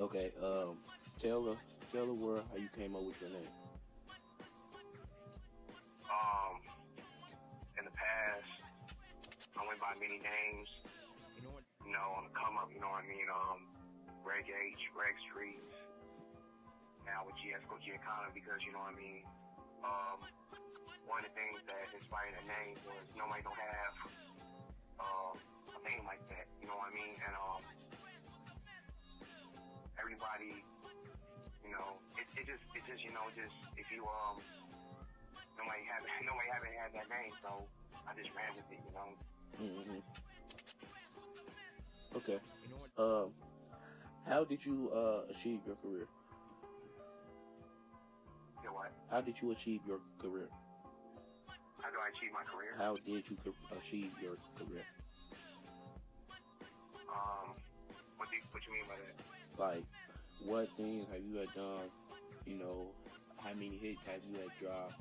Okay. Tell the world how you came up with your name. Um, in the past, I went by many names. You know, on the come up, you know what I mean? Reg H, Reg Streets. Now with GS Cogiancana, because you know what I mean. One of the things that inspired that name was nobody don't have a name like that. You know what I mean? And everybody, you know, it just you know just if you nobody haven't had that name, so I just ran with it, you know. Mm-hmm. Okay. How did you achieve your career? You know what? How did you achieve your career? How do I achieve my career? How did you achieve your career? What you mean by that? Like, what things have you had done? You know, how many hits have you had dropped?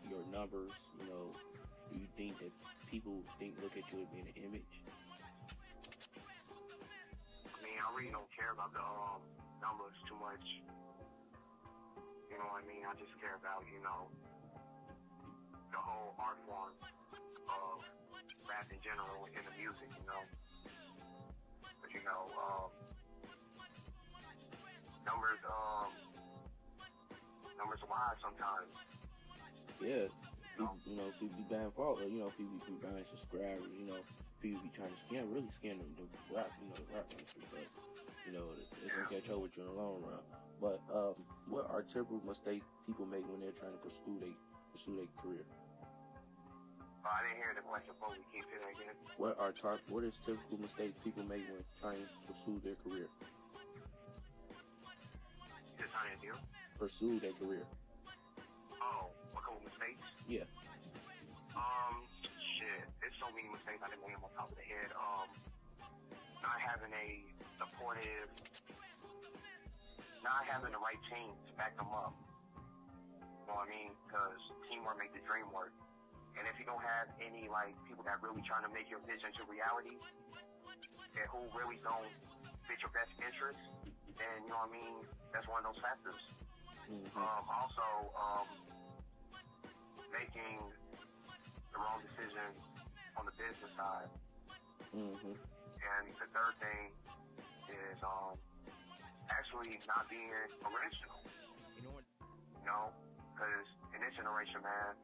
Your numbers. You know, do you think that people look at you as being an image? I mean, I really don't care about the numbers too much. You know what I mean? I just care about, you know, the whole art form of rap in general and the music, you know. But you know, numbers lie sometimes. Yeah. You know, people be buying fault. You know, people be buying subscribers. You know, people be trying to really scam the rap. You know, the rap industry. But you know, they can catch up with you in the long run. But what are typical mistakes people make when they're trying to pursue their career? I didn't hear the question, but we keep it again. What is typical mistakes people make when trying to pursue their career? Just trying to do? Pursue their career. Oh, a couple mistakes? Yeah. Shit. There's so many mistakes I didn't name on top of the head. Not having the right team to back them up. You know what I mean? Because teamwork makes the dream work. And if you don't have any, like, people that really trying to make your vision to reality, and who really don't fit your best interest, then, you know what I mean, that's one of those factors. Mm-hmm. Also, making the wrong decision on the business side. Mm-hmm. And the third thing is actually not being original. You know, because in this generation, man,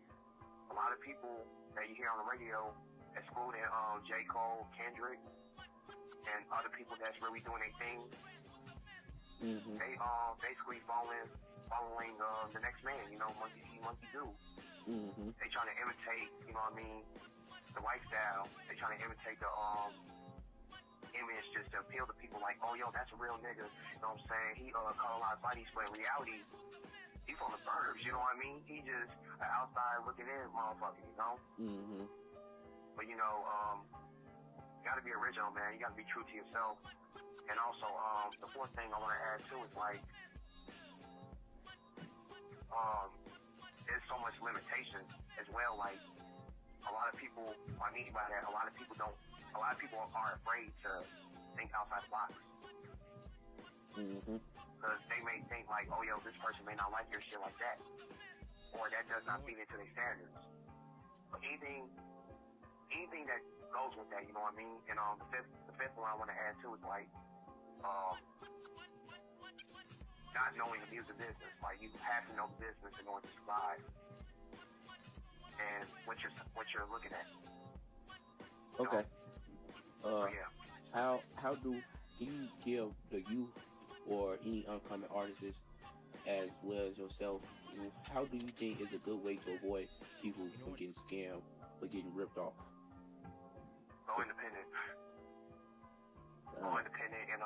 a lot of people that you hear on the radio, excluding J. Cole, Kendrick, and other people that's really doing their thing, mm-hmm. they basically following the next man, you know, monkey see, monkey do. Mm-hmm. They trying to imitate, you know what I mean, the lifestyle. They trying to imitate the image just to appeal to people like, oh, yo, that's a real nigga. You know what I'm saying? He caught a lot of bodies, but in reality, he from the burbs, you know what I mean? He just an outside looking in motherfucker, you know? Mm-hmm. But, you know, you gotta be original, man. You gotta be true to yourself. And also, the fourth thing I want to add, too, is like, there's so much limitation as well. Like, a lot of people, I mean by that, a lot of people are afraid to think outside the box. Mm-hmm. Because they may think like, oh, yo, this person may not like your shit like that. Or that does not feed into their standards. But anything that goes with that, you know what I mean? And the fifth one I want to add too is like, not knowing the music business. Like, you have to know the business in order to survive. And what you're looking at. Okay. Yeah. How can you give the youth or any upcoming artists as well as yourself, how do you think is a good way to avoid people from getting scammed or getting ripped off? Go independent. Go independent and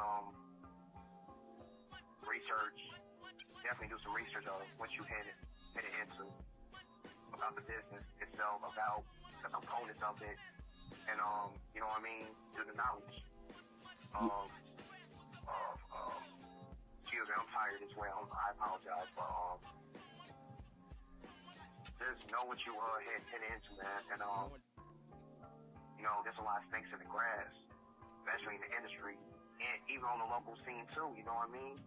research. Definitely do some research on what you headed into, about the business itself, about the components of it, and you know what I mean, do the knowledge of excuse me, I'm tired as well. I apologize, but just know what you heading into, man, and you know, there's a lot of snakes in the grass, especially in the industry. and even on the local scene too, you know what I mean?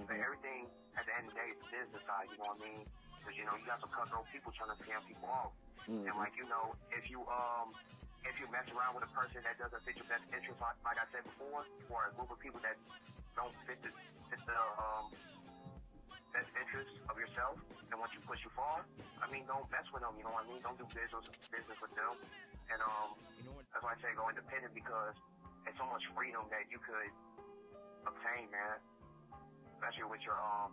But everything at the end of the day is the business side, you know what I mean? Because you got some cutthroat people trying to scam people off, and like if you mess around with a person that doesn't fit your best interest, like I said before, or a group of people that don't fit the best interest of yourself and want you push you far, I mean, don't mess with them, you know what I mean? Don't do business with them. And that's why I say go independent, because there's so much freedom that you could obtain, man. Especially with your on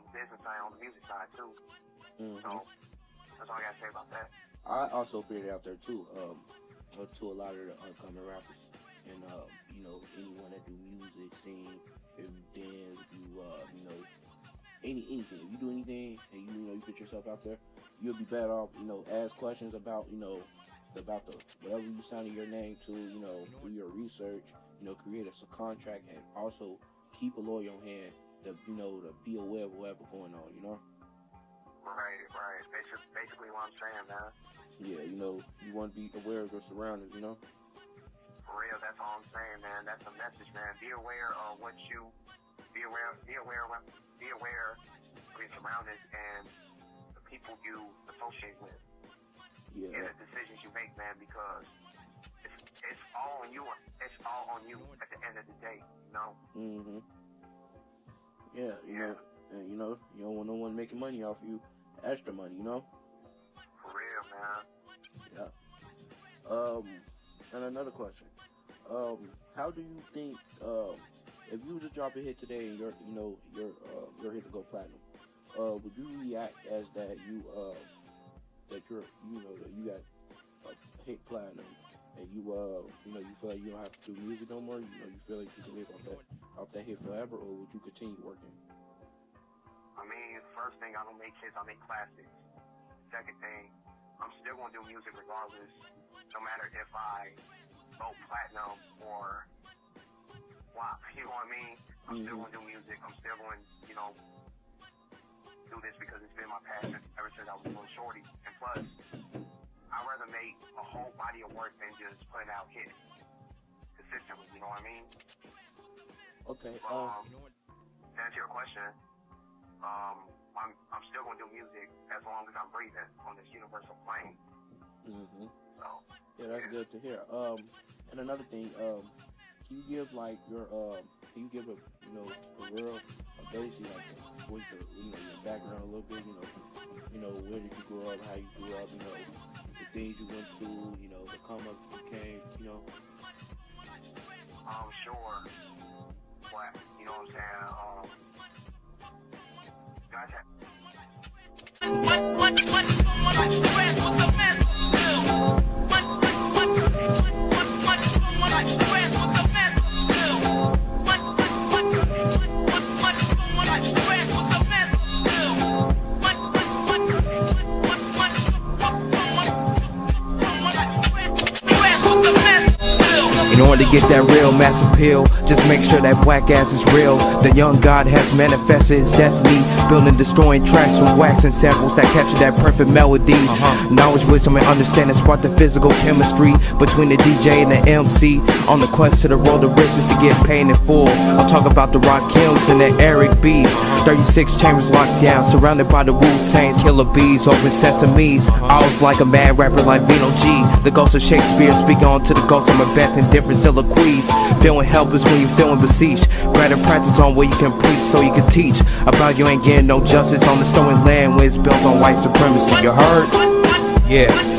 the business side, on the music side too. So that's all I gotta say about that. I also figured out there too, to a lot of the upcoming rappers, and anyone that do music, sing, if you dance, if you anything. If you do anything and you put yourself out there, you'll be better off, ask questions about, about the whatever you signing your name to, do your research, create a contract, and also keep a lawyer on hand to, to be aware of whatever going on, Right. Basically what I'm saying, man. Yeah, you want to be aware of your surroundings, For real, that's all I'm saying, man. That's the message, man. Be aware of what you, be aware of your surroundings and the people you associate with. Yeah. And the decisions you make, man, because it's all on you. It's all on you at the end of the day, Yeah, and you don't want no one making money off you, extra money, For real, man. Yeah. And another question. How do you think, if you were to drop a hit today and you're hit to go platinum, would you react as that you got a hit platinum, and you feel like you don't have to do music no more? You feel like you can live off that hit forever, or would you continue working? I mean, first thing, I don't make hits, I make classics. Second thing, I'm still gonna do music regardless, no matter if I go platinum or WAP, you know what I mean? I'm still gonna do music. I'm still going, do this because it's been my passion ever since I was a little shorty. And plus, I'd rather make a whole body of work than just putting out hits consistently, you know what I mean? Okay. To answer your question, I'm still gonna do music as long as I'm breathing on this universal plane. So, yeah, that's good to hear. And another thing, can you give a real, basically like with your background a little bit, where did you grow up, how you grew up, the things you went to, the come ups you came, Sure. What, you know what I'm saying? Guys have what's going on the rest of the mess? What's going on the rest of the mess? What's going on the rest of the mess? In order to get that real mass appeal, just make sure that whack ass is real. The young god has manifested his destiny, building, destroying tracks from wax and samples that capture that perfect melody. Knowledge, wisdom, and understanding spark the physical chemistry between the DJ and the MC, on the quest to the road of riches to get paid in full. I'll talk about the Rakims and the Eric B's, 36 chambers locked down, surrounded by the Wu-Tangs, killer bees, open sesames. I was like a mad rapper like Vino G, the ghost of Shakespeare, speaking on to the ghost of Macbeth in different soliloquies. Feeling helpless when you're feeling besieged. Better practice on where you can preach so you can teach about you ain't getting no justice on the stolen land where it's built on white supremacy. You heard? Yeah.